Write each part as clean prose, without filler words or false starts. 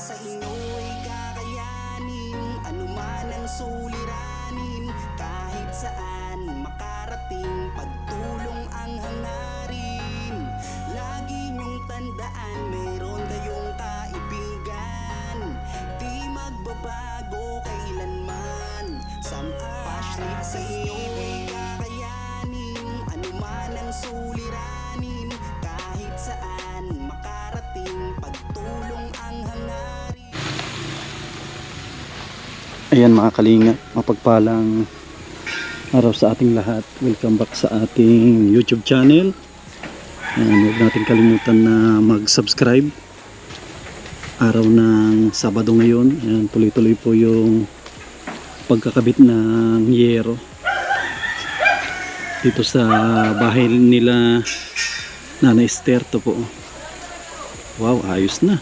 sa inyo'y kakayanin, anuman ang suliranin, kahit saan makarating, pagtulong ang hangarin. Lagi niyong tandaan, meron kayong kaibigan, di magbabago kailanman. Sampasya sa inyo'y kakayanin, anuman ang suliranin, kahit saan makarating, pagtulong ang hangarin. Ayan mga kalinga, mapagpalang araw sa ating lahat. Welcome back sa ating YouTube channel. Huwag natin kalimutan na mag-subscribe. Araw ng Sabado ngayon. Ayan, tuloy-tuloy po yung pagkakabit ng yero dito sa bahay nila Nana Esther. To po. Wow, ayos na.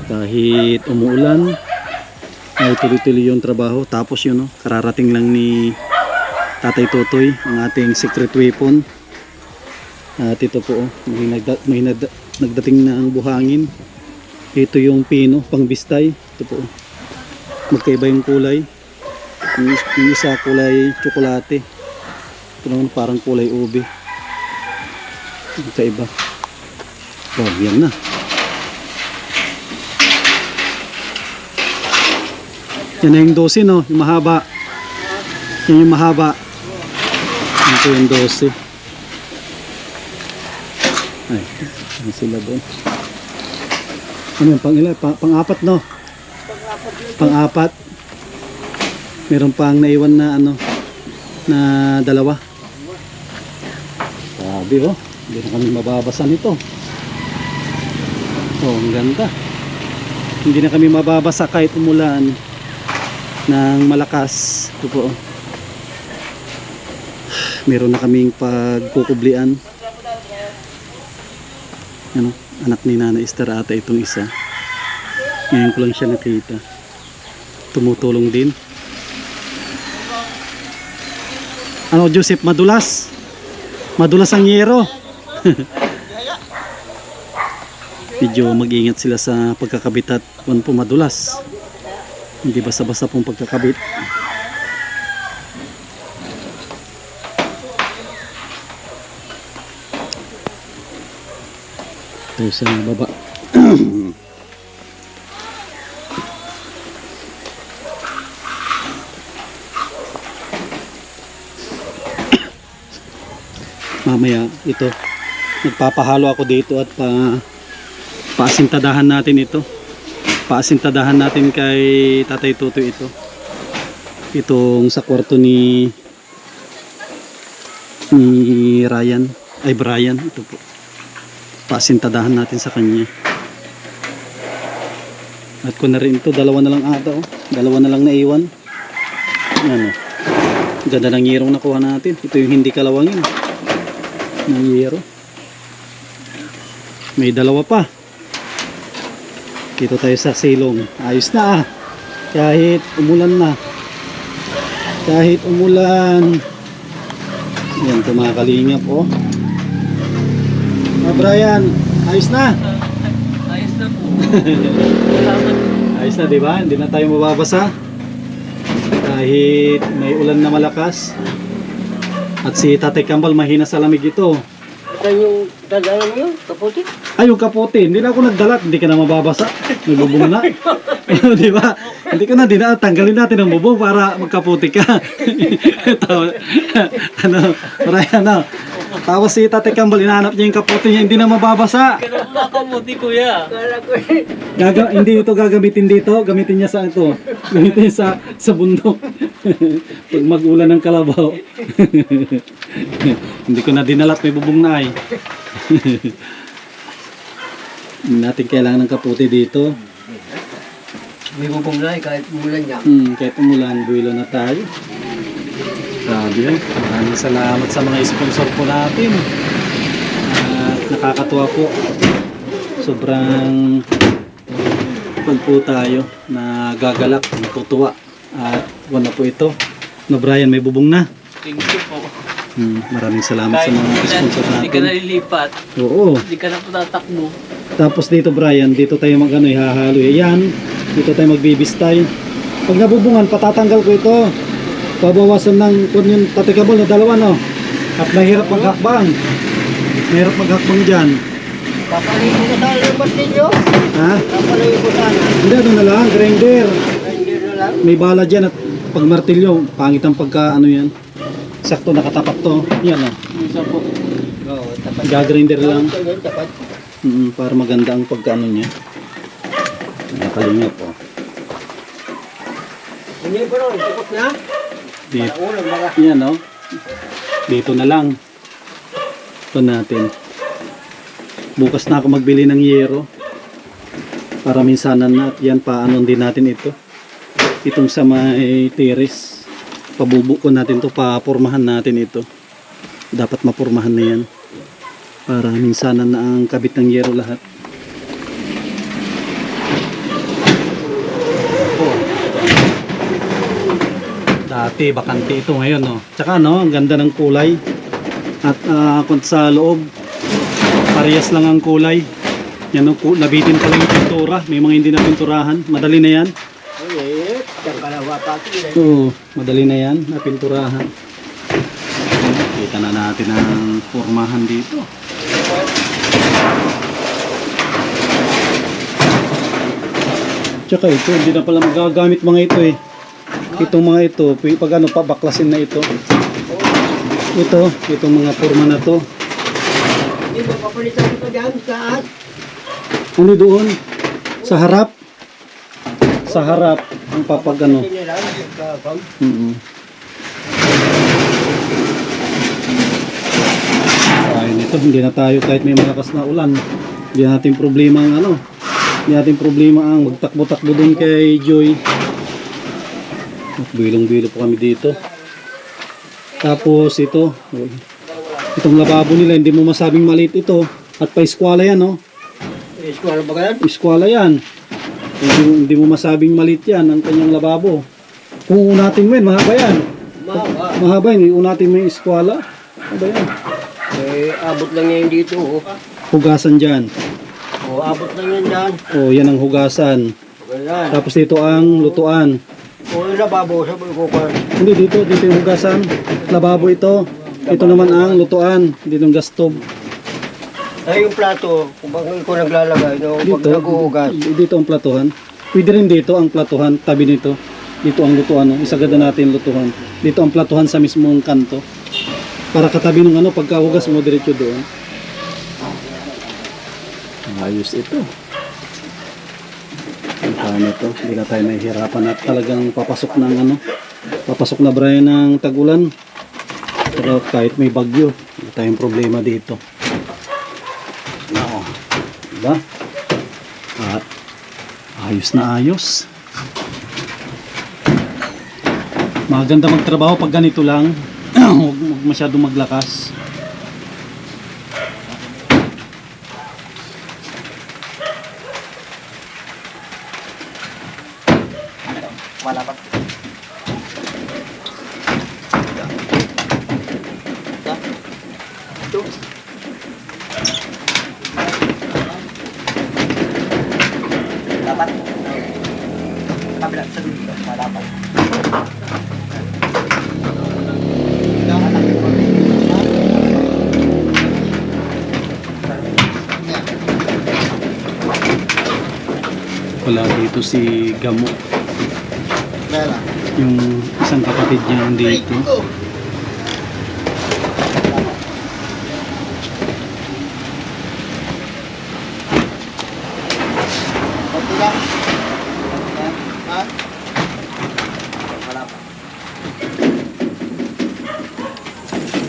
Kahit umuulan ay tuloy-tuloy yung trabaho. Tapos yun, kararating lang ni Tatay Totoy, ang ating secret weapon. At ito po, may nagdating na ang buhangin. Ito yung pino, pang bistay. Ito po, magkaiba yung kulay. Yung isa kulay tsokolate. Ito naman parang kulay ube. Magkaiba. Oh, yan na. Yan na yung 12, no? Yung mahaba. Yan yung mahaba. Ito yung 12. Ay, ano sila doon? Ano yung pang-ilan? Pang-apat, no? Pang-apat. Meron pang naiwan na ano, na dalawa. Sabi, oh. Hindi na kami mababasa nito. Oh, ang ganda. Hindi na kami mababasa kahit umulan ng malakas. Ito po. Meron na kaming pagkukublian. Ano? Anak ni Nana Esther ata itong isa. Ngayon ko lang siya nakita. Tumutulong din. Ano, Joseph? Madulas? Madulas ang yero. Medyo mag-ingat sila sa pagkakabit at po madulas. Hindi basta-basta pong pagkakabit. Ito sa baba. Mamaya ito, nagpapahalo ako dito at paasintadahan natin ito. Paasintadahan natin kay Tatay Totoy ito. Itong sa kwarto ni Ryan, ay Brian, ito po. Paasintadahan natin sa kanya. At ko na rin ito, dalawa na lang ata, oh. Dalawa na lang naiwan. Ano? Ganda ng yerong nakuha natin. Ito yung hindi kalawangin ng yero. May dalawa pa. Dito tayo sa silong. Ayos na, ah. Kahit umulan na. Kahit umulan. Yan ito mga kalingap, oh. Brian, ayos na. Ayos na po. Ayos na, di ba? Hindi na tayo mababasa. Kahit may ulan na malakas. At si Tatay Kambal mahina sa lamig ito. Saan yung dadaan mo yun? Kaputi? Ay, yung kapote, hindi na ako nagdalat, hindi ka na mababasa. Nagbubong na. Di ba? Hindi ka na, tanggalin natin ang bubong para magkaputi ka. Ito, ano, Brian, ano. Tapos si Tatay Kambal, inahanap niya yung kapote niya, hindi na mababasa. Ganun ba kaputi, kuya? Kala ko Hindi ito gagamitin dito, gamitin niya sa ito. Gamitin niya sa bundok. Pag mag-ulan ng kalabaw. Hindi ko na dinalat, may bubong na ay. Hindi natin kailangan ng kaputi dito. may bubong na kahit umulan niya. Kahit umulan, buwilo na tayo. Grabe yan. Maraming salamat sa mga sponsor po natin. At nakakatuwa po. Sobrang pag po tayo na gagalak, natutuwa. At wala po ito. No, Brian, may bubong na. Thank you po. Maraming salamat sa mga sponsor Hindi ka natin. nalilipat. Oo. Hindi ka na po tatakbo. Tapos dito Brian, dito tayo magano ihahalo. Yan, dito tayo magbibistay. Pag nabubungan, patatanggal ko ito. Pabawasan ng kung yung tatikabol na dalawa no. At mahirap maghakbang. Mahirap maghakbang dyan. Papalayin ko na sana ng martilyo. Ha? Papalayin ko sana. Hindi, ano na lang, grinder. Grinder na lang. May bala dyan at pag martilyo, pangit ang pagka ano yan. Sakto nakatapat to. Yan o. Isa po. Oo, tapat. Gagrinder lang. Ganyan, tapat. Para maganda ang pagkaano niya. Nakalingap po. Ganyan po rin, tapos na. Dito. Ulam, mga. Yan o. Dito na lang. Ito natin. Bukas na ako magbili ng yero. Para minsanan na. At yan, paano din natin ito. Itong sa may tiris. Pabubuko natin to, papurmahan natin ito. Dapat mapurmahan na yan. Para minsanan na ang kabit ng yero lahat. Dati bakante ito ngayon no. Tsaka no, ang ganda ng kulay. At kung sa loob, parehas lang ang kulay. Yan no, nabitin pa lang yung pintura. May mga hindi na pinturahan. Madali na yan. Ulit, siyang kalawa pa ito. Oo, madali na yan, napinturahan. Kita na natin ang formahan dito. Tsaka ito, hindi na pala magagamit mga ito eh. Itong mga ito, pag ano pa, baklasin na ito. Itong mga forma na to. Hindi mo papalitan ito dyan, saan? Ano doon? Sa harap? Sa harap, ang papag ano. Hindi nila, nagkakam. Ayun ito, hindi na tayo kahit may malakas na ulan. Hindi natin problema ang ano. Hindi natin problema ang magtakbo-takbo doon kay Joy. Bilong-bilo po kami dito. Tapos ito, itong lababo nila, hindi mo masabing maliit ito. At pa-eskwala yan, no? Eskwala ba yan? Eskwala yan. Hindi mo masabing maliit yan ang kanyang lababo. Kung unatin mo yan, mahaba yan. Mahaba. Mahaba yan, unatin mo yung eskwala. Ano ba yan? Abot lang yan dito. Oh. Hugasan dyan. Abot lang yan dyan. Yan ang hugasan. Ganyan. Tapos dito ang lutuan. Yung lababo, sabi ko ko. Hindi, dito yung hugasan. Lababo ito. Ito naman ang lutuan. Dito ang gastob. Ay, yung plato, kung bakit ko naglalagay, no, pag Dito, naguhugas. dito ang platuhan. Pwede rin dito ang platuhan, tabi nito. Dito ang lutuan, no? Isagada natin lutuhan. Dito ang platuhan sa mismong kanto. Para katabi ng ano, pagkahugas mo diretso doon. Ayos ito. Paano ito? Hindi na tayo nahihirapan at talagang papasok ng ano, papasok na Brian ng tag-ulan. Pero kahit may bagyo, hindi tayong problema dito. Diba? At ayos na ayos. Maganda magtrabaho pag ganito lang. Huwag masyadong maglakas. Wala pa. Ito. Dapat. Kabila sa dito. Dapat. Wala dito si Gamo. Mela. Yung isang kapatid niya dito.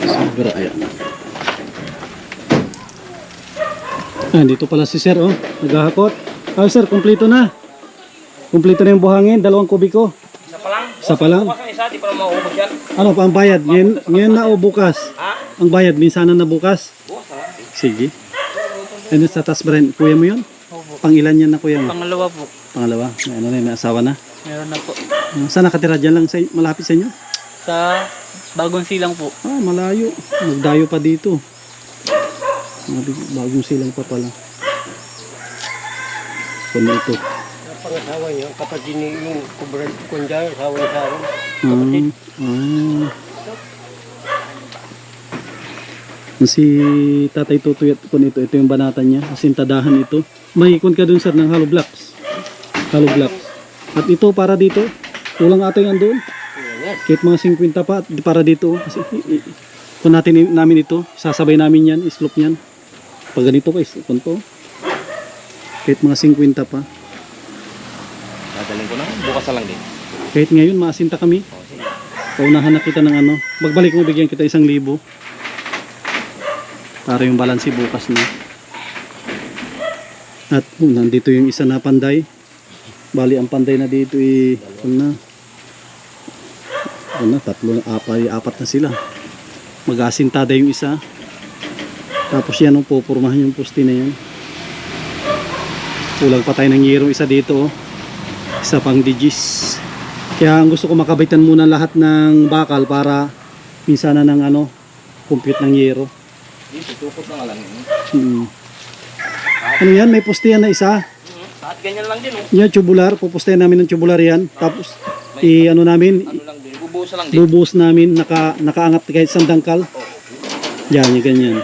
Sobra, ayan. Dito pala si Sir, oh. Naghahakot. Sir, kumpleto na. Kumpleto na yung buhangin, 2 kubiko. Isa pa lang? Isa pa lang? Bukas ang isa, di pa naman maubos yan. Ano pa ang bayad? Ngayon na o bukas? Ha? Ang bayad, minsanan na bukas? Bukas ha? Sige. Ano sa taas ba rin? Kuya mo yun? Pangilan yan na kuya mo? Pangalawa po. Pangalawa? Ano na yun? May asawa na? Meron na po. Saan nakatira dyan lang? Malapit sa inyo? Sa Bagong Silang po. Malayo. Magdayo pa dito. Bagong silang pa pala. Kung ito. Ang pangasawa niya, kapatid ni yung kubran kundar, asawa ni Sharon. Si Tatay Tutoy at kung ito yung banatan niya, asintadahan ito. Mahikon ka dun sir ng hollow blocks. Hollow blocks. At ito para dito, kulang ata yan doon. Yes. Kahit mga 50 pa para dito. Kasi, kung namin ito, sasabay namin yan, islope yan. Pag ganito pa, islope to. Kahit mga 50 pa. Dadaling ko na, bukas na lang din. Kahit ngayon, maasinta kami. Paunahan na kita ng ano. Magbalik mo, bigyan kita 1,000. Para yung balansi bukas na. At nandito yung isa na panday. Bali ang panday na dito apat na sila. Mag-asintada yung isa. Tapos yan pupurmahan yung poste na yan. Kulang pa tayo ng yero isa dito. Isa pang digis. Kaya ang gusto ko makabitan muna lahat ng bakal para minsan na ng compute ng yero. Dito, tukot na nga lang yun. Ano yan? May poste yan na isa. At ganyan lang din, oh. Yan, tubular. Pupustahin namin ng tubular yan. Tapos, namin, Ano lang din, bubuhos na lang din. bubuhos namin, nakaangat kahit sa dangkal. Yan, yung ganyan.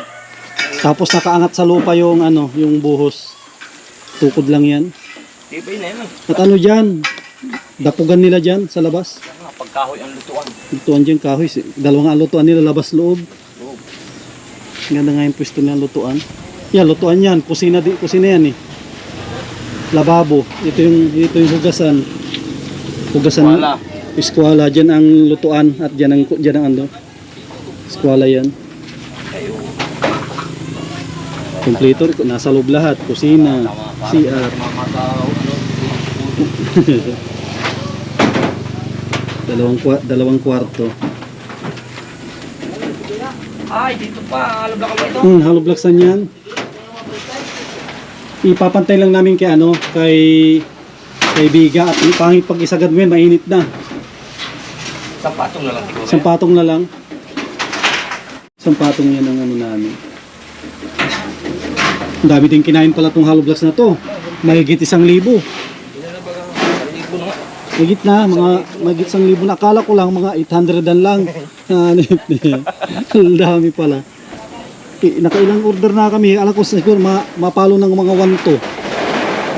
Tapos nakaangat sa lupa yung yung buhos. Tukod lang yan. Tibay na yun, At dyan, dapugan nila dyan sa labas. pagkahoy ang lutuan. Lutuan dyan kahoy. Dalawang lutuan nila, labas loob. Ganda nga yung pwesto niya, lutuan. Yan, lutuan yan. Kusina yan eh. Lababo. Ito yung hugasan. Eskwala. Eskwala. Dyan ang lutuan at dyan ang eskwala yan. Kompleto. Nasa loob lahat. Kusina. CR. dalawang kwarto. Ay, dito pa. Alam na kami ito. Hollow blocks na yan. Ipapantay lang namin kay kay Biga at pangit pag isagad mo yan, mainit na. Isang patong na lang siguro. Isang patong na lang. Isang patong yan ang namin. Ang dami din kinain pala tong hollow blocks na to. Mahigit 1,000. Libo na nga. Mahigit 1,000 na. Akala ko lang mga 800 lang. Ang dami pala. Nakailang order na kami. Alam ko siguro mapalo ng mga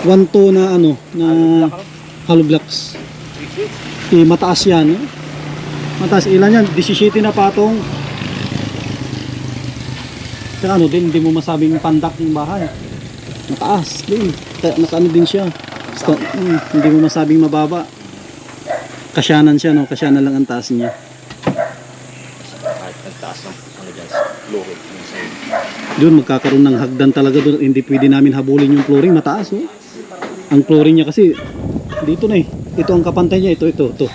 1-2 na na hollow blocks. Mataas yan. Mataas. Ilan yan? 17 na patong. Kaya din, hindi mo masabing pandak yung bahay. Mataas din. Nakaano din siya. Hindi mo masabing mababa. Kasyanan siya, no? Kasyanan lang ang taas niya. Kahit nagtaas ng dyan, luhod. Doon magkakaroon ng hagdan talaga doon. Hindi pwede namin habulin yung flooring. Mataas, oh. Ang flooring niya kasi dito na eh. Ito ang kapantay niya. Ito. Ito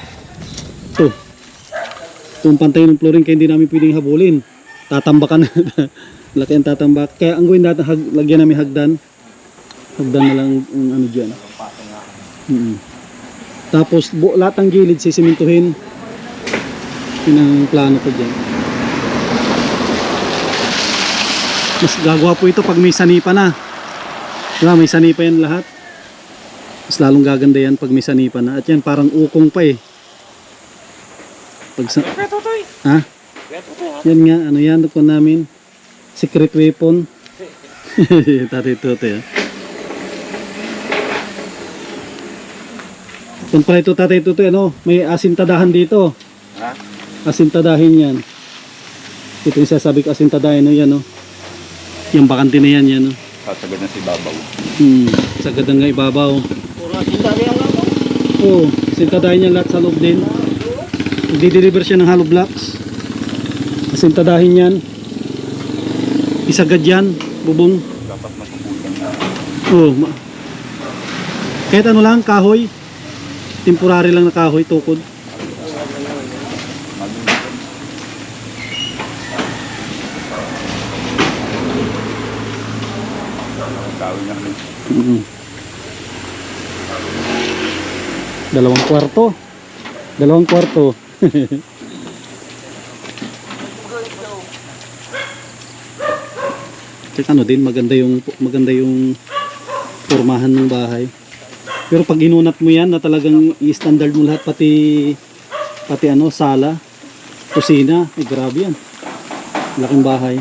ang pantay ng flooring kaya hindi namin pwedeng habulin. Tatambakan. Laki ang tatambak. Kaya ang gawin natin, lagyan namin hagdan. Hagdan na lang ang dyan. Tapos lahat ng gilid sisimintuhin. Yun ang plano ko dyan. Mas gagawa po ito pag may sanipa na. Diba, may sanipa yan lahat. Mas lalong gaganda yan pag may sanipa na. At yan parang ukong pa eh. Ha? Yan nga, yan ito namin. Secret weapon. Tatay Tutoy. Kung pala ito Tatay Tutoy, may asintadahan dito. Ha? Asintadahin yan. Ito yung sasabi ko, asintadahin yan. Yung bakante na yan. Sasagad na si Babaw. Sagad na nga ibabaw. Puro asinta niya nga po. Oo, asintadahin yan lahat sa loob din. Magdi-deliver siya ng hollow blocks. Asintadahin yan. Isagad yan, bubong. Dapat masubukan na. Oo. Kahit lang, kahoy. Temporary lang na kahoy, tukod. Gawin na kami. Dalawang kwarto. Tsaka din maganda yung pormahan ng bahay. Pero pag inunat mo yan na talagang i-standard mo lahat pati ano, sala, kusina, grabe yan. Laking bahay.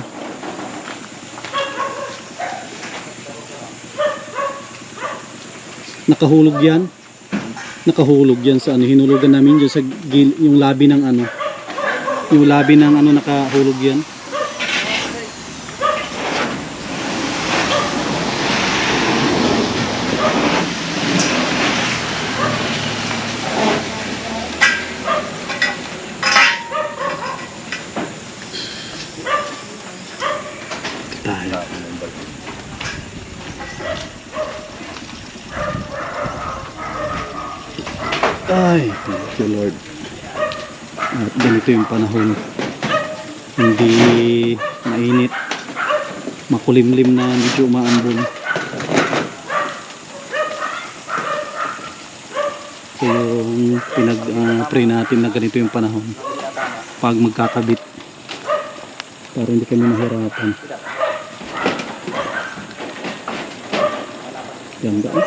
Nakahulog yan. Nakahulog yan sa ano, hinulugan namin dyan sa yung labi ng ano. Yung labi ng ano, nakahulog yan. Tayo. Ay, thank you Lord. At ganito yung panahon. Hindi mainit. Makulimlim na medyo umaambon. So yung pinag-pray natin na ganito yung panahon. Pag magkakabit. Para hindi kami mahirapan. Ganda eh.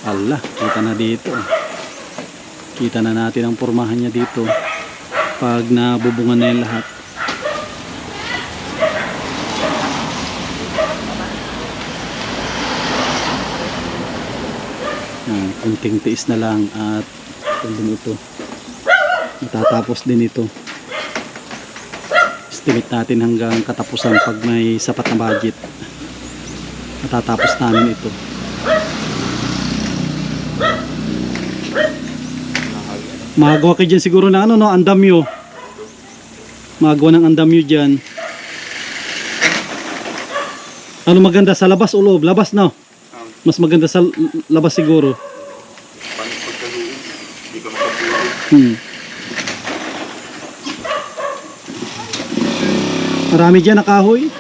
Allah, kita na dito. Kita na natin ang pormahan niya dito. Pag nabubungan na yung lahat. Kunting tiis na lang at din ito. Matatapos din ito. Estimate natin hanggang katapusan pag may sapat na budget. Matatapos namin ito. Magawa kayo dyan siguro ng ano, no? Andamyo. Magawa ng andamyo dyan. Ano maganda sa labas o loob? Labas, no? Mas maganda sa labas siguro. Hindi ka makapulog. Marami dyan na kahoy.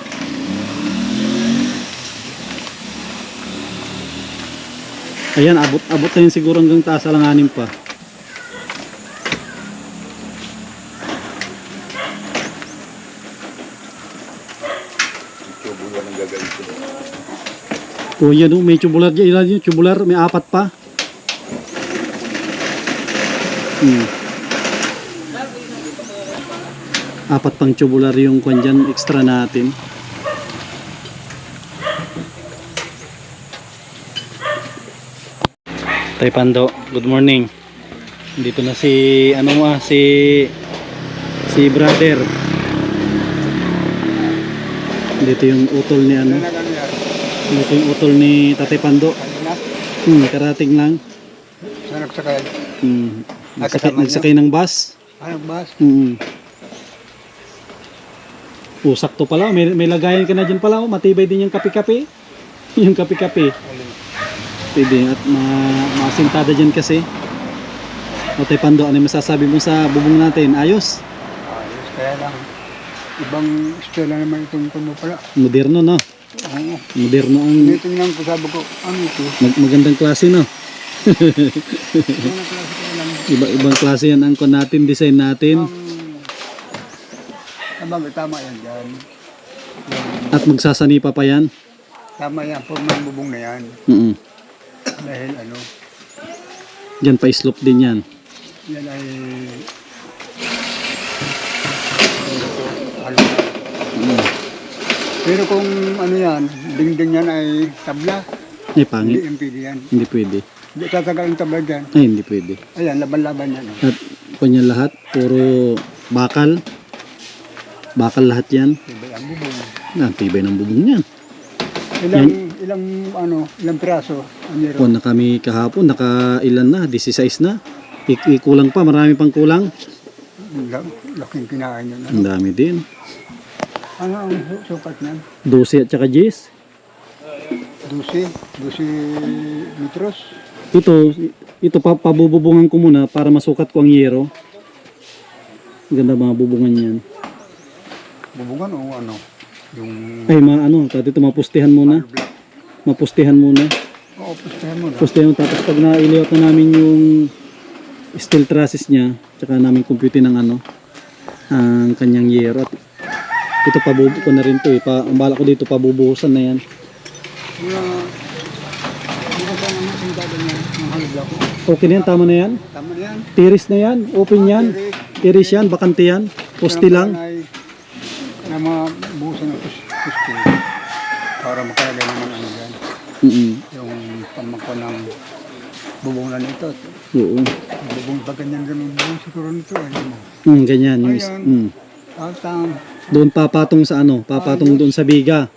Ayan, abot na yun siguro hanggang taas, alanganin pa. Tubulan ang gagawin ko. O yan, no? May tubular dyan. Ilan yun? Tubular, may 4 pa. Apat pang tubular yung kwan dyan, extra natin. Tay Pando, good morning. Dito na si si brother. Dito yung utol ni ano. Dito yung utol ni Tatay Pando. Karating lang. Saan nagsakay? Nagsakay ng bus. Anong bus? Sakto pala, may lagayan ka na dyan pala, matibay din yung kape-kape. Yung kape-kape. Pwede, at masintada dyan kasi. Tatay Pando, ano yung masasabi mo sa bubong natin? Ayos? Ayos, kaya lang. Ibang estela naman itong kuno pala. Moderno, no? Oo. Moderno ang Tingnan ko, sabi ko, ano ito? magandang klase, no? Ano klase ko lang? Ibang klase yan ang kon natin, design natin. Tama yan dyan. At magsasanipa pa yan. Tama yan, forma ng bubong na yan. Dahil ano, Diyan pa slope din yan. yan ay ano. Pero kung ano yan, dingding yan ay tabla, Ay, hindi pangit. impede yan. Hindi pwede. Hindi tatagal ang tabla dyan. Ay, hindi pwede. Ayan, laban-laban yan. Oh. At kanya lahat, puro bakal. Bakal lahat yan. Diba ang bubong? Tibay ng bubong yan. Ilang piraso ang meron? Kung na kami kahapon, naka-ilan na, 16 na. Kulang pa, marami pang kulang. Laking kinain yun. Ang dami din. Ano ang sukat niyan? 12 at saka 10. 12 metros. Ito pabububungan ko muna para masukat ko ang yero. Ganda mga bubungan yan. Bubungan o ano? Yung Ay, dito mapustihan muna. block. Mapustihan muna. Oo, pustahan mo na. Pustihan mo, tapos pag na-layout na namin yung steel trusses niya, tsaka namin compute ng ang kanyang yero. At Ito pabubo ko na rin to eh. Ang bala ko dito pabubuhusan na yan. Okay na yan, tama na yan. Tama na yan. Tiris na yan, open yan. Tiris yan, bakante yan. Poste lang. Na mga buhusan ng puste para makalagay naman ano yan. Yung pamangko ng bubong na nito. Oo. Bubong pa ganyan bubong siguro nito. Ganyan. Ayan. Doon papatong sa ano, papatong doon sa biga.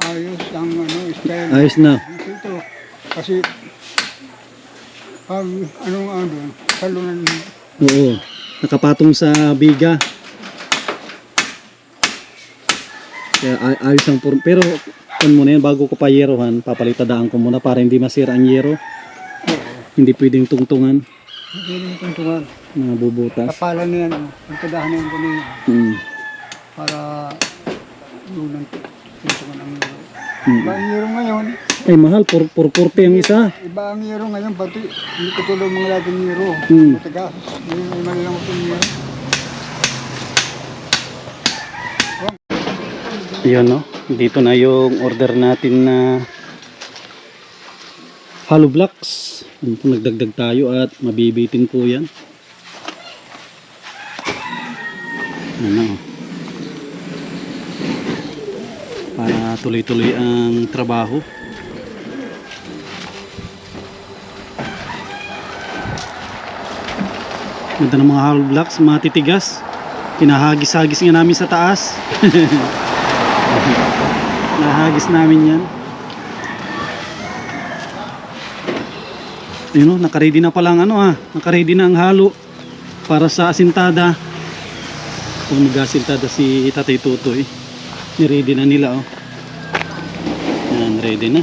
Ayos ang ano, style. Ayos na. Ito. Kasi salunan. Oo. Nakapatong sa biga. Kaya ayos ang pero kung muna yan, bago ko pa yerohan, papalitadaan ko muna para hindi masira ang yero. Hindi pwedeng tungtungan. Hindi mo tuntungan. Mga bubutas. Kapalan na yan. Ang kadahan na yan kanina. Para yun ang tuntungan ang yero. Iba ang yero ngayon. Ay mahal, 440 ang isa. Iba ang yero ngayon. Pati hindi katulog mga laging yero. Matagas. Yung malalang itong yero. Ayan no. Dito na yung order natin na hollow blocks. Nagdagdag tayo at mabibitin po yan. Ano. Para tuloy-tuloy ang trabaho. Ganda ng mga hollow blocks, matitigas. Pinahagis-hagis nga namin sa taas. Nahagis namin yan. Ayun o, nakaready na palang ano nakaready na ang halo para sa asintada. Kung mag-asintada si Tatay Tutoy, niready na nila oh. Yan, ready na.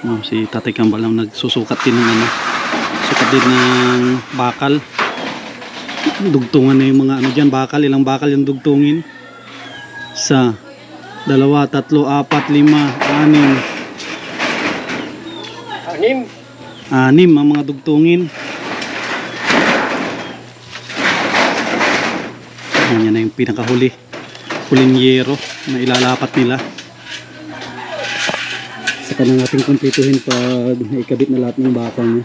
Oh, si Tatay Kambal ang nagsusukat din ng ano, sukat din ng bakal. Dugtungan na yung mga ano dyan, bakal, ilang bakal yung dugtungin. 1, 2, 3, 4, 5, 6. 6 ang mga dugtungin. Yan na yung pinakahuli. Huling yero na ilalapat nila. Saka na natin kumpletuhin pag naikabit na lahat ng bakal niya.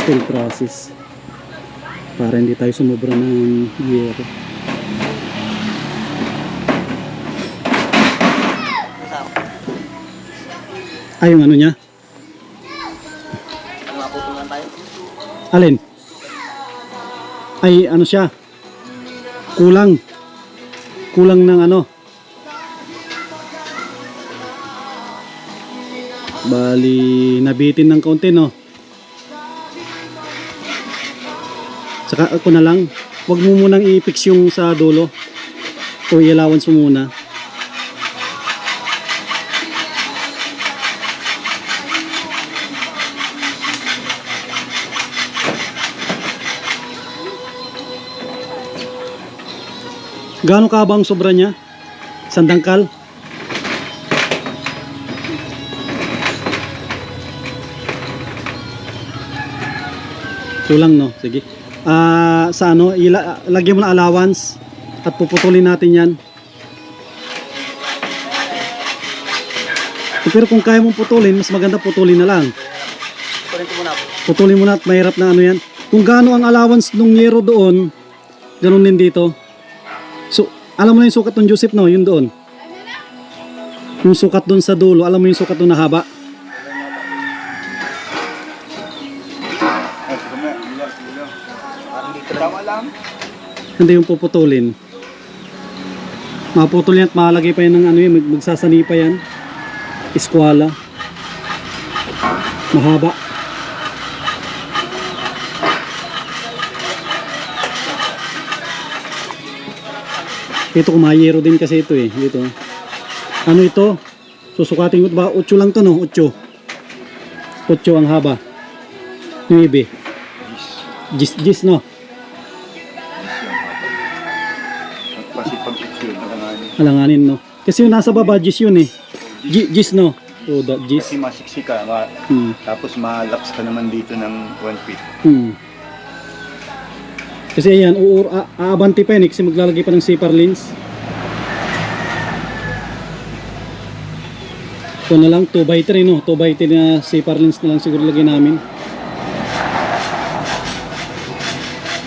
Still process. Para hindi tayo sumobra ng yero. Ay, yung ano niya? Alin? Ay, ano siya? Kulang. Kulang ng ano? Bali, nabitin ng kaunti, no? Saka ako na lang, wag mo munang i-fix yung sa dulo o i-allowance mo muna. Gaano kahaba ang sobra niya? Sandangkal? Kulang no? Sige. Sa ano, lagyan mo na allowance at puputulin natin yan. Pero kung kaya mong putulin, mas maganda putulin na lang. Putulin mo na at mahirap na ano yan. Kung gaano ang allowance nung yero doon, ganun din dito. So, alam mo na yung sukat ng Joseph, no? Yun doon. Yung sukat doon sa dulo, alam mo yung sukat doon na haba? Hindi yung puputulin. Maputulin at malagay pa yan ng ano yun, magsasani pa yan. Eskwala. Mahaba. Ito kumayero din kasi ito eh. Dito. Ano ito? Susukatin ko ba? 8 lang to no? 8. 8 ang haba. 9. Gis no? Kasi pag-picture, Alanganin no? Kasi yung nasa baba gis yun eh. Gis no? o Gis. Kasi masiksik ka, tapos malaps ka naman dito ng 1 feet. Kasi ayan, aabanti pa yan kasi maglalagay pa ng zipper lens. Ito na lang, 2x3 no? 2x3 na zipper lens na lang siguro lagay namin.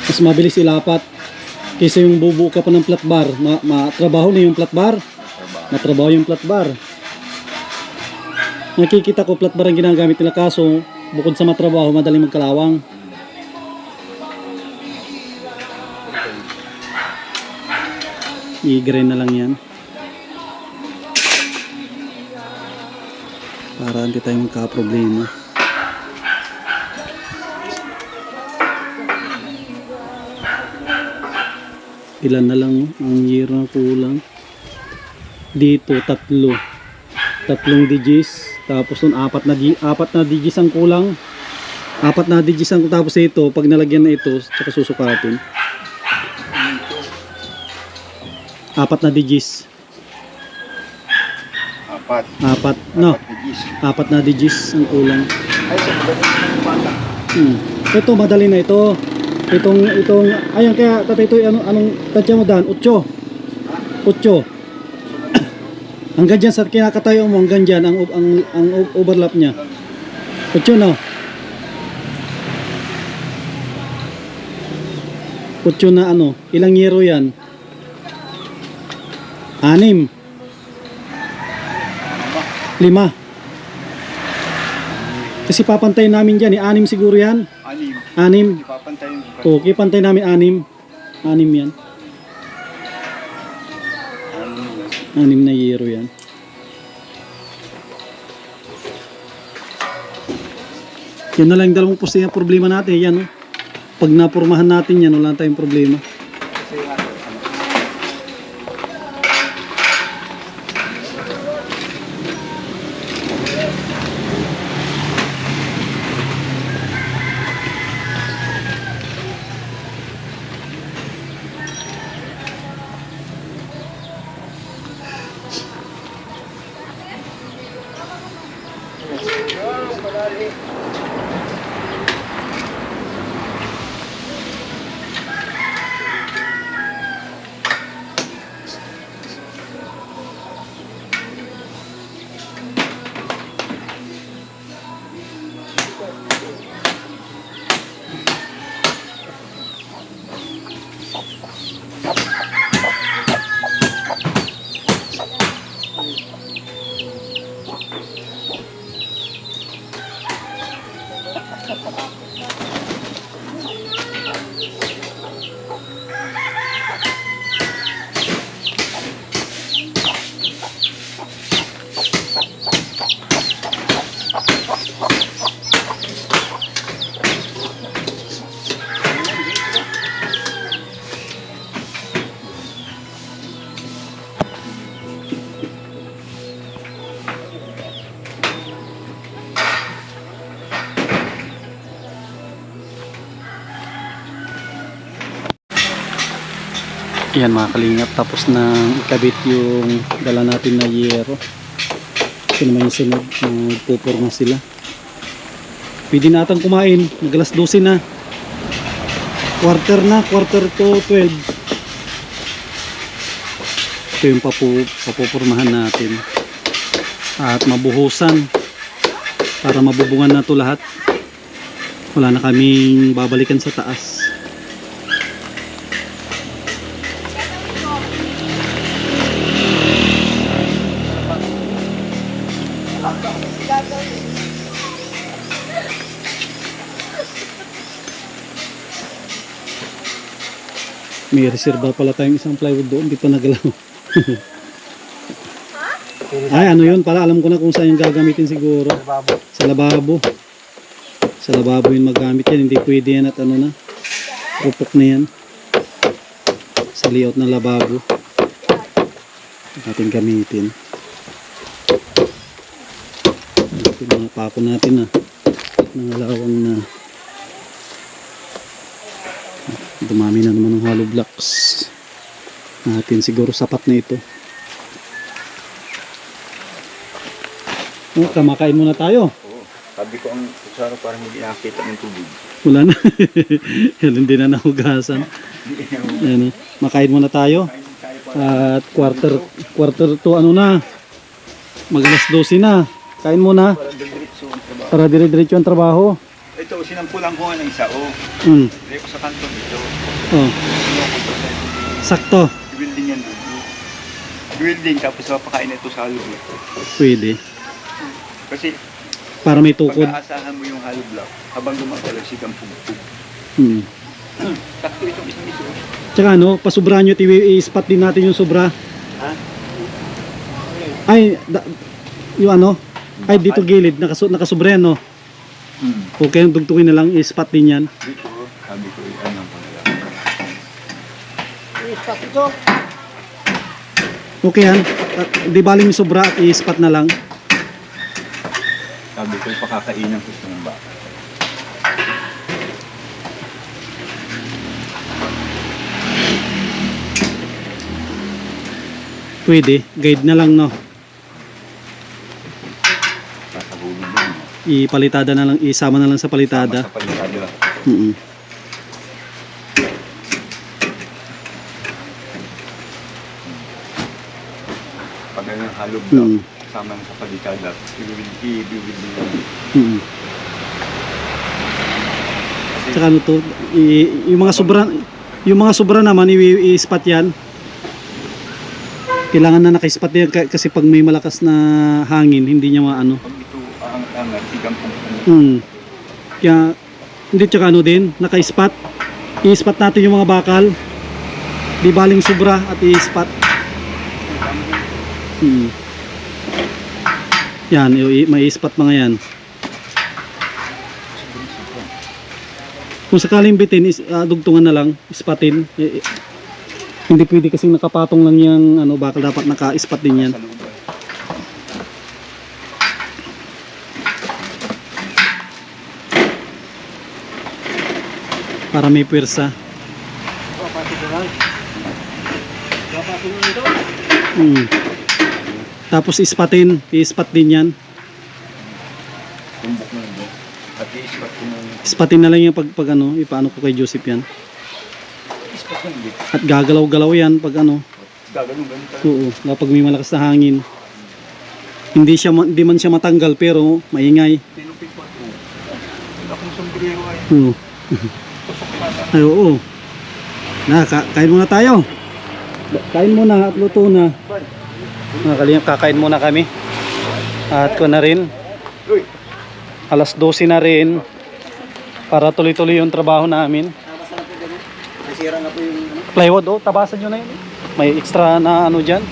Mas mabilis ilapat. Kaysa yung bubuo ka pa ng flat bar. Matrabaho na yung flat bar. Matrabaho yung flat bar. Nakikita ko flat bar ang ginagamit nila, kaso bukod sa matrabaho, madaling magkalawang. I-grind na lang yan para hindi tayo magka-problema. Ilan na lang ang year na kulang dito? Tatlong digits, tapos nun apat na digits ang kulang. 4 na digits ang, tapos ito pag nalagyan na ito tsaka susukatin 4 na digits. 4 no, 4 na digits ang kulang. Ay, sa magaling ng bata. Ito madali na ito. Itong ayan, kaya tatay ito, anong tansya mo Dan? 8 hanggang dyan sa kinakatayo mo, hanggang dyan ang overlap nya 8 no. 8 na ano, ilang yero yan? 6 5 kasi papantayin namin dyan 6 siguro yan. 6 Ipapantayin. okay, pantay namin 6 yan. 6 na yero yan. Yun na lang yung dalawang poste yung problema natin. Yan, oh. Pag napurmahan natin yan, wala tayong problema. Yan mga kalingap, tapos na ikabit yung dala natin na yero. Ito naman yung sunod, magpupurma sila. Pwede na atang kumain, magalas 12 na. Quarter to 12. Ito yung papupurmahan natin. At mabuhusan para mabubungan na to lahat. Wala na kaming babalikan sa taas. May reserva pala tayong isang plywood doon, hindi pa nagalaw. Ay, ano yun pala, alam ko na kung saan yung gagamitin siguro. Sa lababo. Sa lababo yun magamit yan, hindi pwede yan at ano na. Rupok na yan. Sa layout ng lababo. Ating gamitin. Ito mga pako natin na. Nangalawang na. Dumami na naman ng hollow blocks natin, siguro sapat na ito. Oh, kamakain muna tayo. Oo. Sabi ko ang kutsara parang hindi nakakita ng tubig. Wala na. Yan, hindi na nahugasan. Ayan, makain muna tayo. At quarter to ano na. Mag-alas 12 na. Kain muna. Parang diretso ang trabaho. Para dire-diretso ang trabaho. Ito, sinampulan ko nga ng isa. Dito ko sa kanto dito. Oh, sakto. I-building yan doon. I-building tapos papakain ito sa hollow block. Pwede. Kasi Para may tukod. pag-aasahan mo yung hollow block habang gumagalaw sigang pugpug. Hmm. Sakto itong isang ito. Tsaka ano, pasubrahan nyo, i-spot din natin yung sobra. Ha? Ay, yung ano, ay dito gilid, nakasubra yan, no? Okay, dugtungin na lang, i-spot din yan. Dito, sabi ko, ano ko na lang. Okay yan, di baling yung sobra at i-spot na lang. Sabi ko, pakakainin ko sa ng baka. Pwede, guide na lang, no? Nakahulog doon. Ipalitada na lang, isama na lang sa palitada. Sa palitada. Pag ano yung hollow block, kasama sa palitada, i-building yun. Tsaka ano to, yung mga sobra naman, i-spot yan. Kailangan na naka-spot yan kasi pag may malakas na hangin, hindi niya maano. Pag ito ang sigang pugpug. Kaya, hindi tsaka ano din, naka-spot. I-spot natin yung mga bakal. Di baling sobra at i-spot. Yan, may i-spot mga yan. Kung sakaling bitin, dugtungan na lang, ispatin. Hindi pwede kasi nakapatong lang yung ano, bakal, dapat naka-spot din yan. Sa loob. Para may pwersa. Tapos ispatin, i-spot din yan. Tumbok na yun. At i-spot ko ng Ispatin na lang yung pag ano, ipaano ko kay Joseph yan. i-spot ko ng At gagalaw-galaw yan pag ano. gaganong ganun talaga. Oo, kapag may malakas na hangin. Hindi man siya matanggal pero maingay. Tinupin ko ito. Wala akong sombrero ay. Oo. Tusok pata. Ay, oo. Kain muna tayo. Kain muna at luto na. Mga kalingap, kakain muna kami. At ko na rin. Uy! Alas 12 na rin. Para tuloy-tuloy yung trabaho namin. Plywood, oh, tabasan nyo na yun. May extra na ano dyan.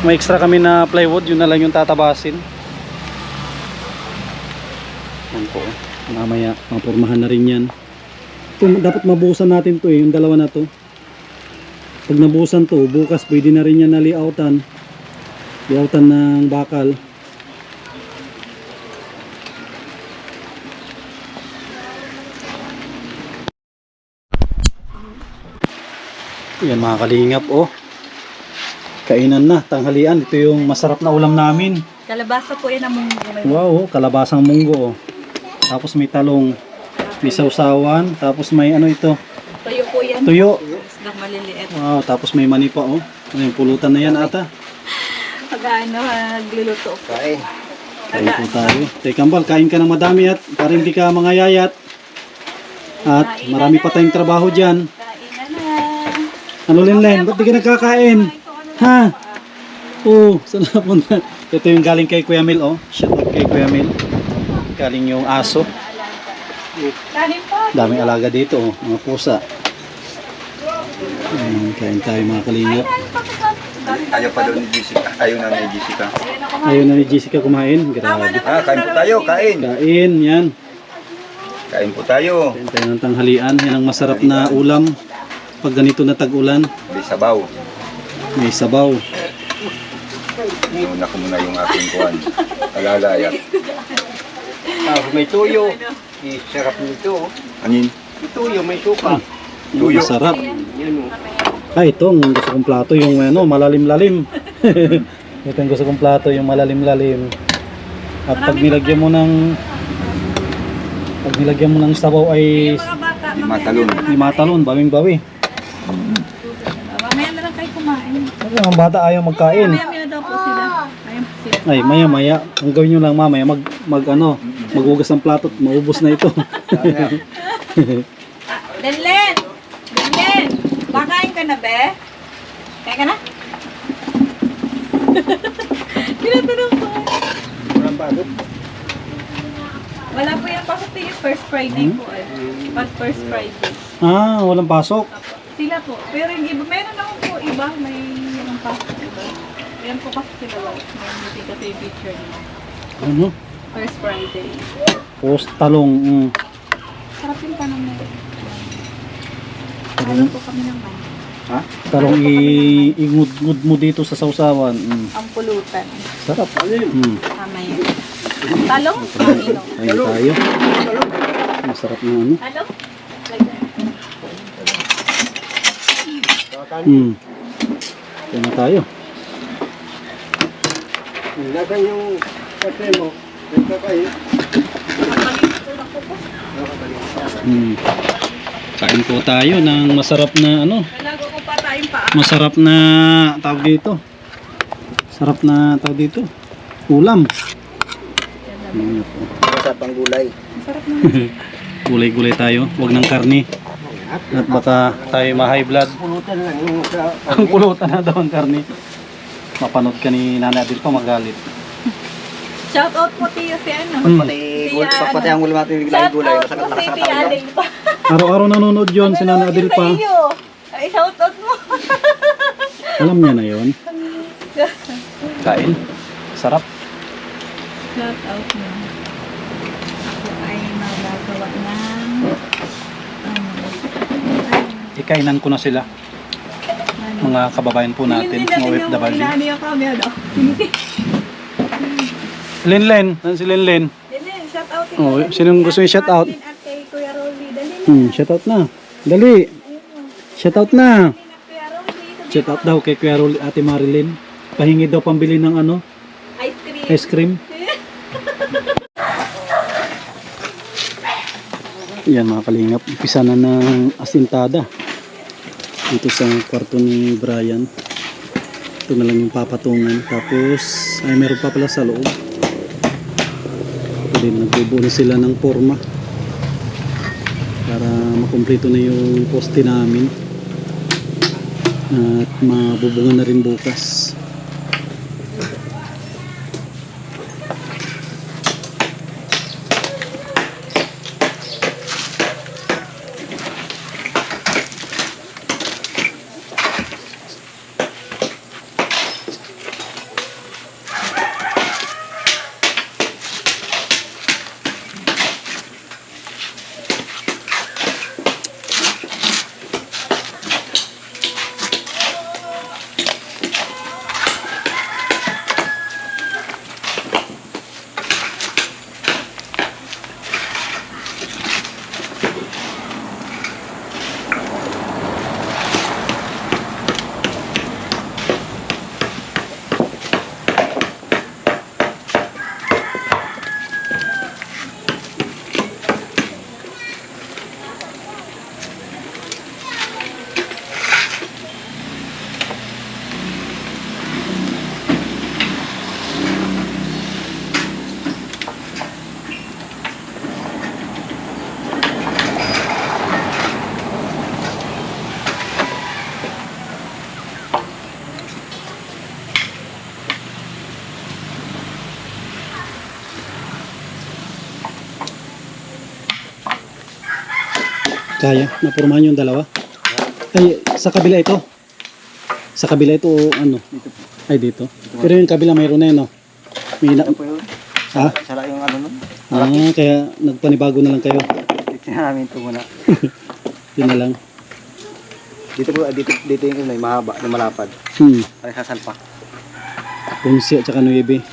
May extra kami na plywood, yun na lang yung tatabasin. Yan po. Mamaya, mapurmahan na rin yan. Ito, dapat mabuhusan natin to yung dalawa na to. Pag nabuhusan to, bukas pwede na rin yan na layoutan. Layoutan ng bakal. Yan mga kalingap, oh. Kainan na, tanghalian. Ito yung masarap na ulam namin. Kalabasa po yan ang munggo. Wow, oh, kalabasang munggo, oh. Tapos may talong, may sausawan, tapos may ano ito, Tuyo po yan. tuyo. Isdang maliliit. Wow, tapos may mani pa, oh. Ano yung pulutan na yan ata? Pag ano, nagluluto po. Kain po tayo. Tekambal, kain ka ng madami at para hindi ka mangayayat. At marami pa tayong trabaho dyan. Kain na. Ano Lenlen, ba't di ka nagkakain? Ha? Oo, saan napunta? Ito yung galing kay Kuya Mil, oh. Shout out kay Kuya Mil. Galing yung aso. Kanin po. Daming alaga dito, oh. Mga pusa. Kain tayo mga kalingap. Ayaw pa daw ni Jessica. Ayaw na ni Jessica. Ayaw na ni Jessica kumain. Grabe. Kain po tayo, kain. Kain, yan. Kain po tayo. Kain tayo ng tanghalian. Yan ang masarap na ulam. Pag ganito na tag-ulan, May sabaw. may sabaw. Muna ko muna yung aking kuwan. Alalayat. May tuyo. Sarap nito. Anin? May tuyo, may suka. Yung masarap. Yan o. Ay, ito ang gusto kong plato, yung ano, malalim-lalim. Ito ang gusto kong plato, yung malalim-lalim. At pag nilagyan mo ng sabaw ay Mga bata, Matalon. matalon, bawing-bawi. mamaya na lang kayo kumain. Ang bata ayaw magkain. Mamaya na daw po sila. Ayun po sila. Ay, maya-maya. Ang gawin nyo lang mamaya, maghugas ng plato at maubos na ito. Denlen! Denlen! Bakain ka na, be? Kaya ka na? Tinatanong ko. Wala po yung pasok din yung first Friday po eh. Pag first Friday. Ah, walang pasok. Sila po. Pero yung iba, meron ako po iba. May yung pasok iba. Ayan po kasi sila lang. May meeting kasi yung picture nila. Ano? First Friday. Post talong. Sarap yung tanong na yun. Meron po kami naman. Talong ingud-ngud mo dito sa sausawan. Ang pulutan. Sarap. Tama yan. Talong? Pangino. Ayun tayo. Masarap na ano. Talong? Like that. Ayun na tayo. Lagan yung kape mo. Yung kakain. Kain po tayo ng masarap na ano. Nalago ko pa tayong paa. Masarap na tawag dito. Sarap na tawag dito. Ulam. Ayan po. Masapang gulay. Masarap naman. Gulay-gulay tayo. Huwag ng karne. At baka tayo ma-high blood. Pulutan lang yung sa... Ang pulutan na daw ang karne. Mapanood ka ni Nanay Adil pa magalit. Shout out po tiyo si ano. Pati ang ulam natin bigla yung gulay. Shout out po si Tia Adel pa. Araw-araw nanonood yun si Nanay Adil pa. Sa iyo. Ay, shout out mo. Alam niya na yun. Kain. Sarap. Shout out mo. Ako ay magagawa ng Ikainan ko na sila. Mga kababayan po natin. Mga OFW. Hinani yung camera daw. Lenlen. Saan si Lenlen? Dali, shout out. Oh, sinong gusto yung shout out? At kay Kuya Rolly. Dali na. Shout out na. Dali. Shout out na. Kuya Rolly. Shout out daw kay Kuya Rolly, Ate Marilyn. Pahingi daw pambili ng ano? Ice cream. Ice cream. Yan mga kalingap. Umpisa na ng asintada. Dito sa kwarto ni Brian. Ito na lang yung papatungan. Tapos ay meron pa pala sa loob. Ito din nagbubuo na sila ng forma. Para makumpleto na yung poste namin. At mabubungan na rin bukas. Kaya, napurmahan yung dalawa. Ay, sa kabila ito. Sa kabila ito o ano? Ay, dito. Pero yung kabila mayroon na yun, no? May ha? Sala yung ano nun. Kaya nagpanibago na lang kayo. Tingnan namin ito muna. Yun na lang. Dito yung may mahaba, na malapad. Ay sasalpa. 11 at saka 9.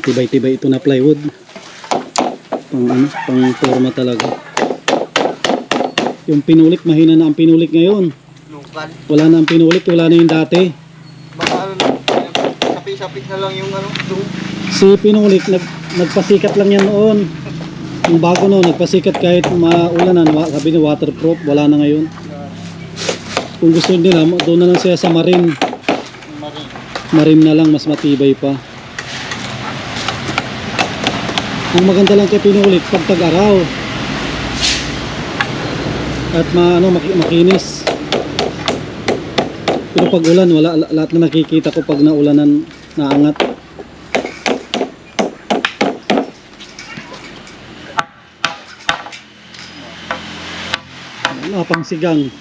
matibay-tibay ito na plywood. Pang ano, pang forma talaga. Yung pinulik, mahina na ang pinulik ngayon. Lokal. Wala na ang pinulik, wala na yung dati. Baka ano lang, sapit-sapit na lang yung ano, doon. Si pinulik, nagpasikat lang yan noon. Yung bago noon, nagpasikat kahit maulanan, sabi niya waterproof, wala na ngayon. Kung gusto nila, doon na lang siya sa marine. Marim na lang, mas matibay pa. Ang maganda lang kay pinulik pag tag-araw at makinis. Pero pag ulan, wala, lahat na nakikita ko pag naulanan, naangat. Wala pang sigang.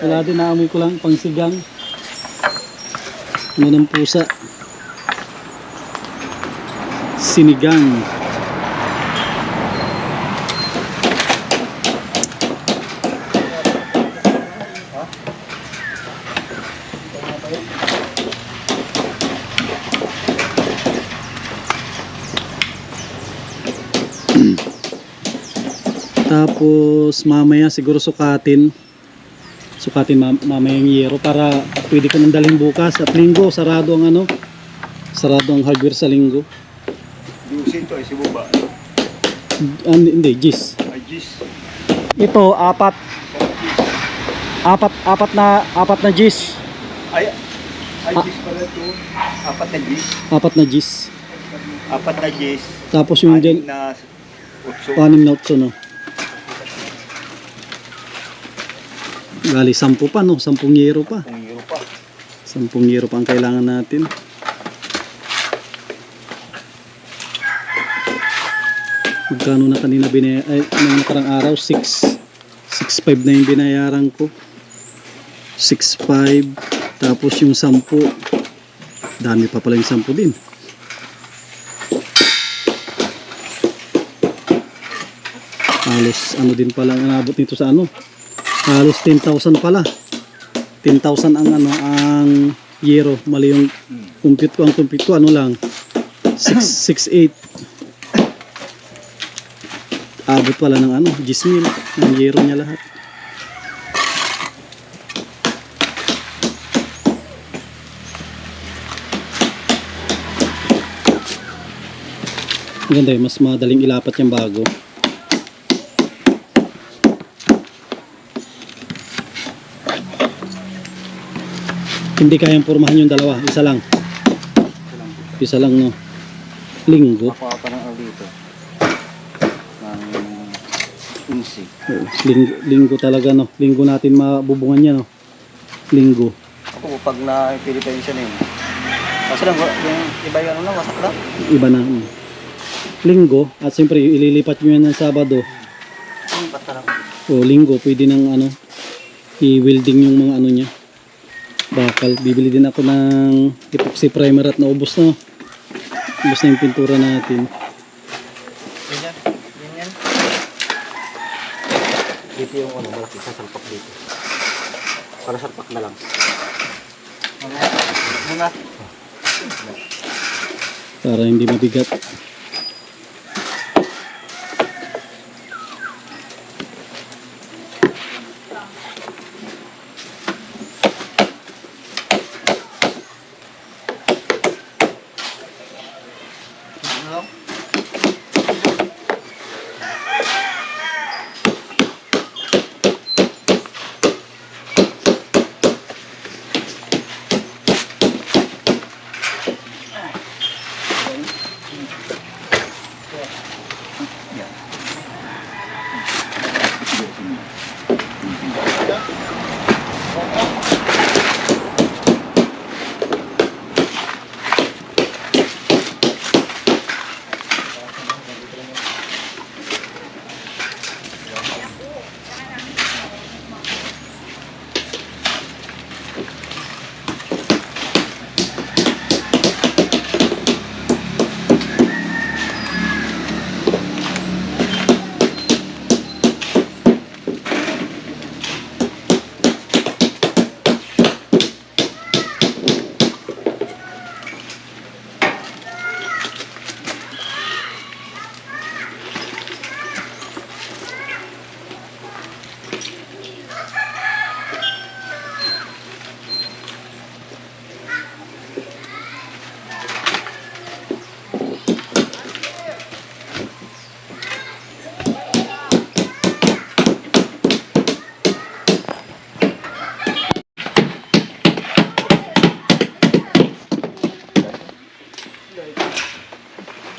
Wala din, naamoy ko lang pang sigang. Ano ng pusa? Sinigang. Tapos mamaya siguro sukatin mamaya yung yero para pwede ko nang dalhin bukas. At linggo sarado ang ano, sarado ang hardware sa linggo. Dusin to, si Buba. Hindi, gis. Ay, Gis. Ito apat na gis. Ay, Gis pala to. Apat na Gis. Apat na gis. Apat na Gis. Tapos yung Anim din na utso. 6 na utso, no. Gali 10 pa, no, 10 yero pa. Kung euro pa. 10 yero pa ang kailangan natin. Magkano na kanina nung nakarang araw? 6.5 na yung binayaran ko. 6.5. Tapos yung 10. Dami pa pala yung 10 din. Halos ano din pala ang nabot nito sa ano. Halos 10,000 pala. 10,000 ang yero. Mali yung compute ko. Ang compute ko ano lang 6.8. Abot pala ng ano 10,000 ang yero niya lahat. Maganda mas madaling ilapat yung bago. Hindi kayang pormahan yung dalawa, isa lang. Isa lang, no. Linggo. Ako pa ng dito. Ng insi. Linggo talaga, no. Linggo natin mabubungan niya, no. Linggo. Ako pag na-Philippines siya na yun. Kasi lang, yung iba yung ano na, wasak na. Iba na. Linggo, at siyempre ililipat nyo yan ng Sabado. Basta lang. O linggo, pwede nang ano, i-welding yung mga ano niya. Bakal. Bibili din ako ng epoxy primer at naubos na. Ubos na yung pintura natin. Ganyan. Ganyan. Dito yung ano, sasalpak dito. Para salpak na lang. Mga. Para hindi mabigat.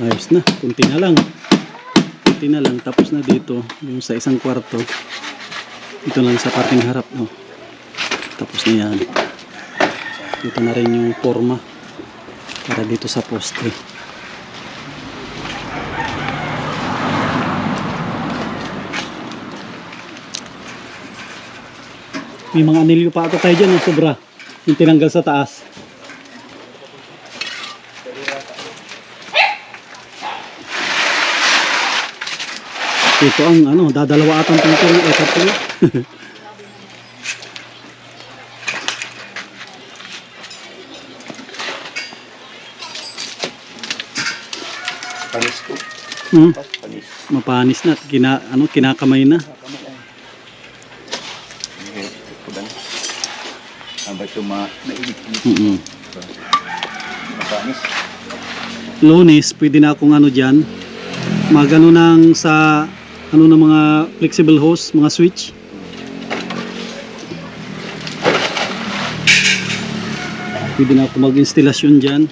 Ayos na, kunti na lang. Kunti na lang, tapos na dito, yung sa isang kwarto. Dito lang sa parting harap, no. Tapos na yan. Dito na rin yung forma para dito sa poste. May mga anilyo pa ata tayo dyan, sobra. Yung tinanggal sa taas. Ito ang ano, dadalawa atang tungkol ng tatlo. Panis ko. Panis. Mapanis na, kinakamay na. Kudan. Aba ito mainit-init. Panis. Lunes, pwede na akong ano dyan. Magano nang sa ano ng mga flexible hose, mga switch. Pwede na ako mag-instalasyon dyan.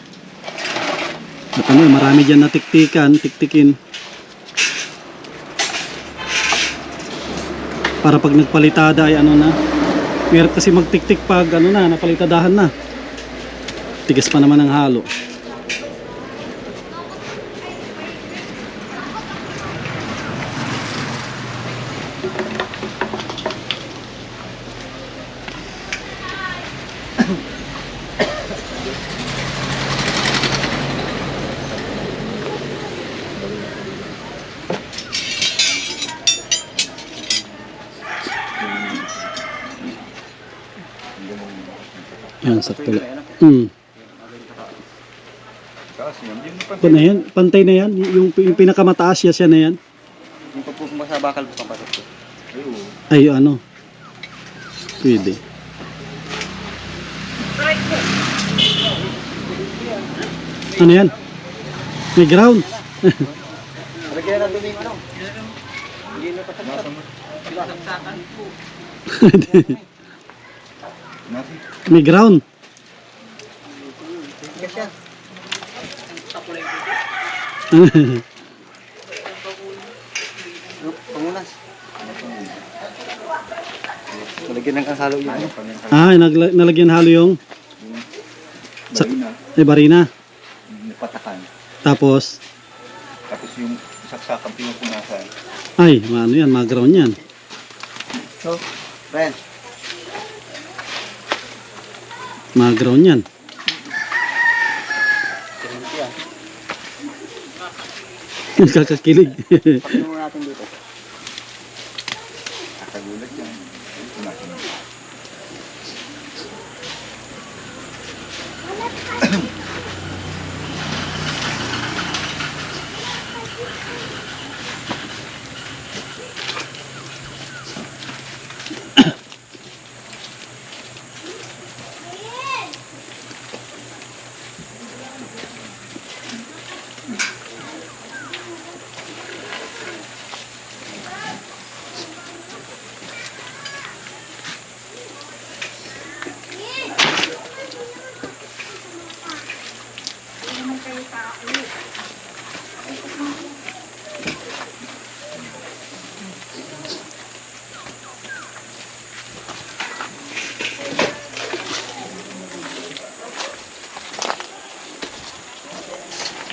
At ano, marami dyan na tiktikin. Para pag nagpalitada ay ano na. Meron kasi magtiktik pag ano na, napalitadahan na. Tigas pa naman ang halo. Yan, sakto lang. Taas yan. Yun yung Ito na yan, pantay na yan. Yung pinakamataas siya na yan. Yung pagpupong sa bakal po pang patok. Ay, ano. Pwede. Ano yan? May ground. Lagyan na natin yung ano. Hindi na pasagsak. May ground. Pangunas. Lagyan ng kasalo yun. Nalagyan halo yung Barina. barina. Napatakan. Tapos, Tapos yung saksakang pinupunasan. ay, ano yan, mga ground yan. So, Ren. Mga ground yan. Kakakilig. Pakinggan mo natin dito. Nakagulat yan. Punasan.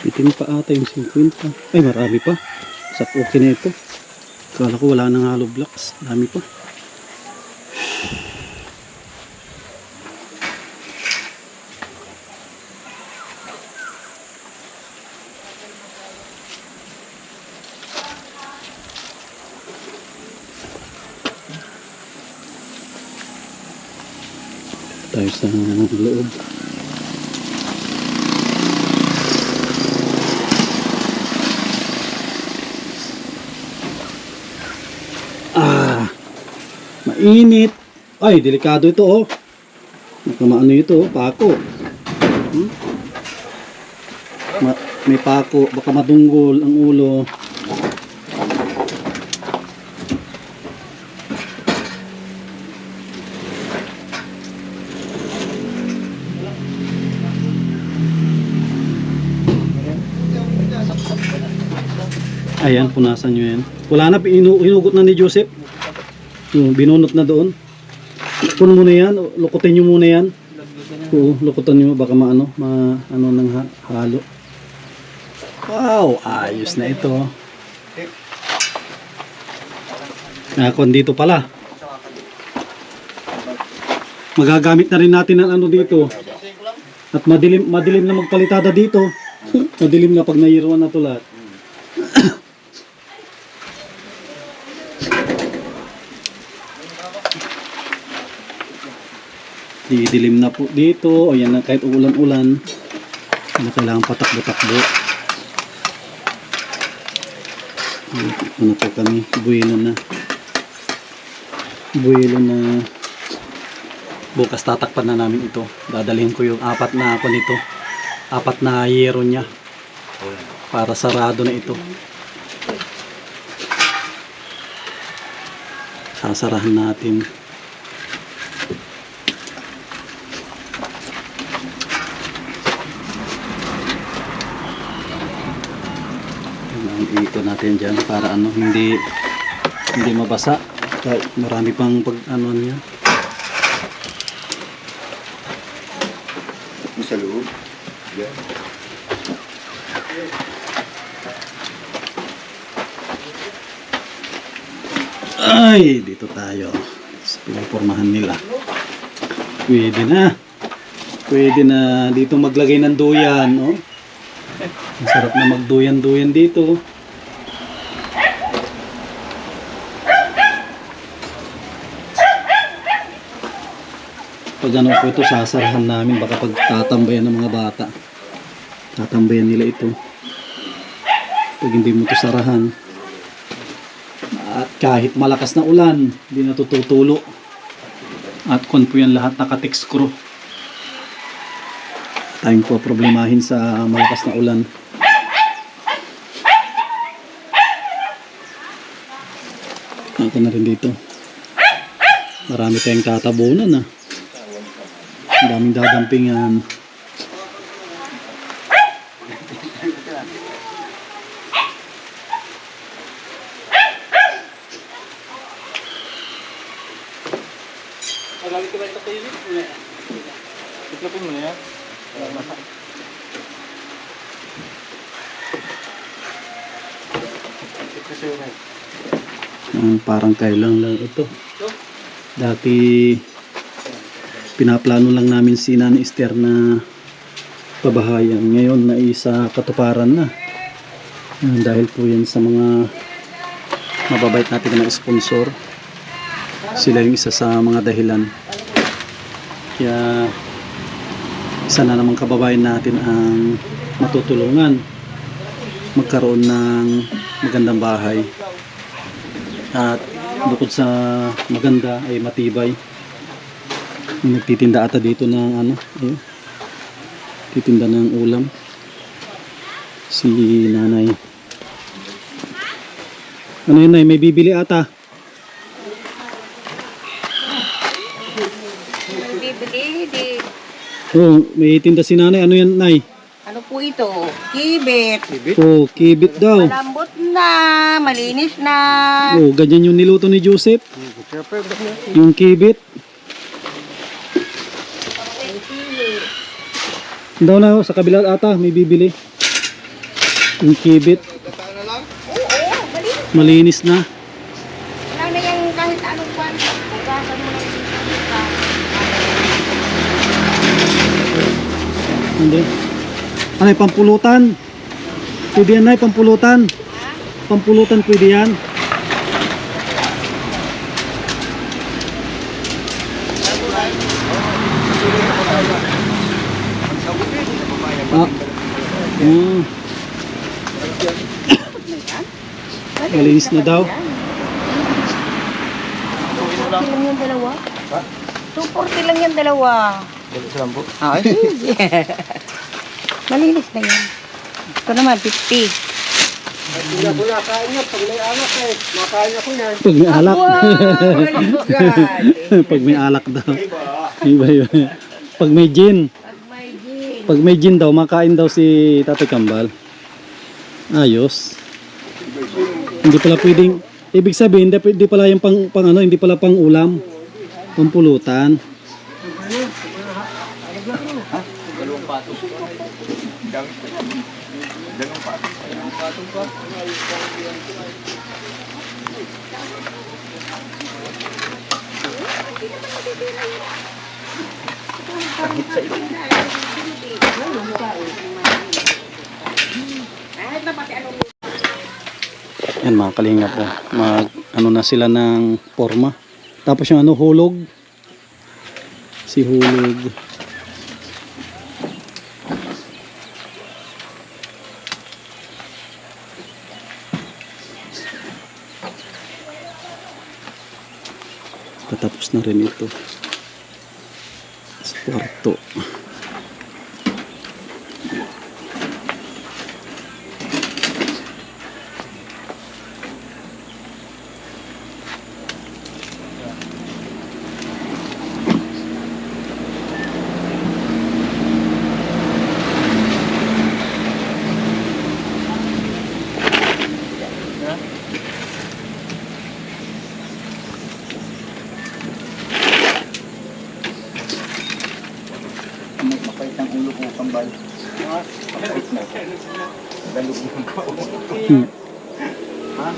Bitin pa ata yung 50. Ay, marami pa. Sak okay na ito. Kala ko wala nang hollow blocks. Dami pa. Tayo sa loob. Mainit. Ay, delikado ito oh. Maano ito oh, pako. May pako, baka madunggol ang ulo. Ayan, punasan nyo yan. Wala na, hinugot na ni Joseph. Binunot na doon. Puno mo na yan, lukutin nyo muna yan. Oo, lukutan nyo, baka ano ng halo. Wow, ayos na ito. Kung dito pala. Magagamit na rin natin ang ano dito. At madilim na magpalitada dito. Madilim na pag nairuan na ito lahat. Didilim na po dito. O yan na, kahit ulan-ulan. Ano, kailangan patakbo-takbo. Ano po kami? Buwelo na. Buwelo na. Bukas tatakpan na namin ito. Dadalhin ko yung 4 na ako nito. 4 na yero niya. Para sarado na ito. Sasarahan natin. Ito natin dyan para ano, hindi mabasa. Kahit marami pang pag ano niya. Sa loob. Yeah. Ay, dito tayo. Sa pinapormahan nila. Pwede na. Pwede na dito maglagay ng duyan, oh. Masarap na magduyan-duyan dito. Pag ano po ito, sasarahan namin. Baka pag tatambayan ng mga bata. Tatambayan nila ito. Pag hindi mo ito sarahan. At kahit malakas na ulan, hindi na tututulo. At kung po yan lahat naka-text screw. Tayong po problemahin sa malakas na ulan. Ito na rin dito. Marami tayong tatabunan ah. Ang daming dadampingan. Itlapin mo na yan. Parang kailang lang ito. Dati pinaplano lang namin si Nanay Esther na pabahayan. Ngayon na isa katuparan na. Dahil po yan sa mga mababait natin na sponsor. Sila yung isa sa mga dahilan. Kaya isa na namang kababayan natin ang matutulungan magkaroon ng magandang bahay. At bukod sa maganda ay matibay. Nagtitinda ata dito ng ano, ayun. Titinda ng ulam. Si nanay. Ano yun, nay? May bibili ata. Bibili, di. Oh, may tinda si nanay. Ano yan, nay? Ano po ito? Kibit. Oh, kibit daw. Malambot na, malinis na. Oh, ganyan yung niluto ni Joseph. Yung kibit. Daw na, sa kabila ata, may bibili. Yung kibit. Oo, Malinis malinis. na. Wala na yung kahit anong kwan. Hugasan mo na yung Hindi. Ano, pampulutan? Pwede yan, nay, pampulutan. Pampulutan pwede yan. Ah. Malinis na daw. 240 lang yung dalawa. 240 lang yung dalawa. Ah, sige. Malinis na yan. Ito naman, 50. Hindi ako nakain niya. Pag may anak eh. Makain ako yan. Pag may alak. Wow! Pag may alak daw. Iba yun. Pag may gin. Pag may gin. Pag may gin daw, makain daw si Tatay Kambal. Ayos. Hindi pala pwedeng, ibig sabihin, hindi pala yung pang ano, hindi pala pang ulam, pampulutan. Dalawang patong pa. Yan mga kalingap po. Mag ano na sila ng forma. Tapos yung ano, hulog. Si hulog. Patapos na rin ito. Sa kwarto. Mapait ang ulo ko kambal. Mapait na. Dalog ng pao. Ha?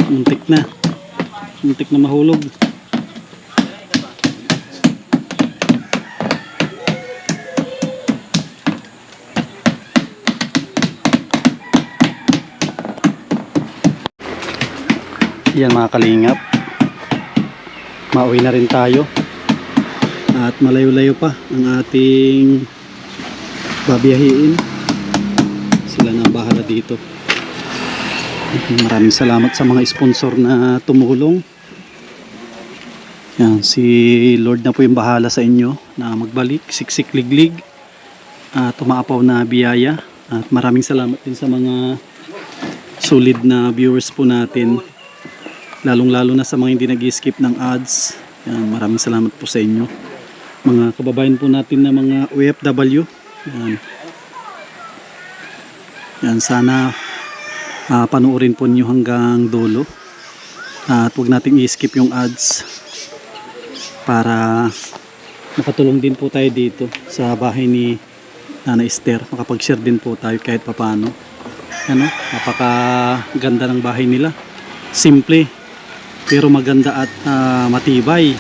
Muntik na. Muntik na mahulog. Yan mga kalingap. Mauwi na rin tayo. At malayo-layo pa ang ating babiyahiin. Sila na ang bahala dito. Maraming salamat sa mga sponsor na tumulong. Yan, si Lord na po yung bahala sa inyo na magbalik, siksik liglig at umaapaw na biyaya. At maraming salamat din sa mga solid na viewers po natin, lalong lalo na sa mga hindi nag-skip ng ads. Yan, maraming salamat po sa inyo, mga kababayan po natin na mga OFW. Yan, sana panoorin po nyo hanggang dulo at huwag nating i-skip yung ads para makatulong din po tayo dito sa bahay ni Nana Esther. Makapag-share din po tayo kahit papano. Ano, napakaganda ng bahay nila, simple pero maganda at matibay.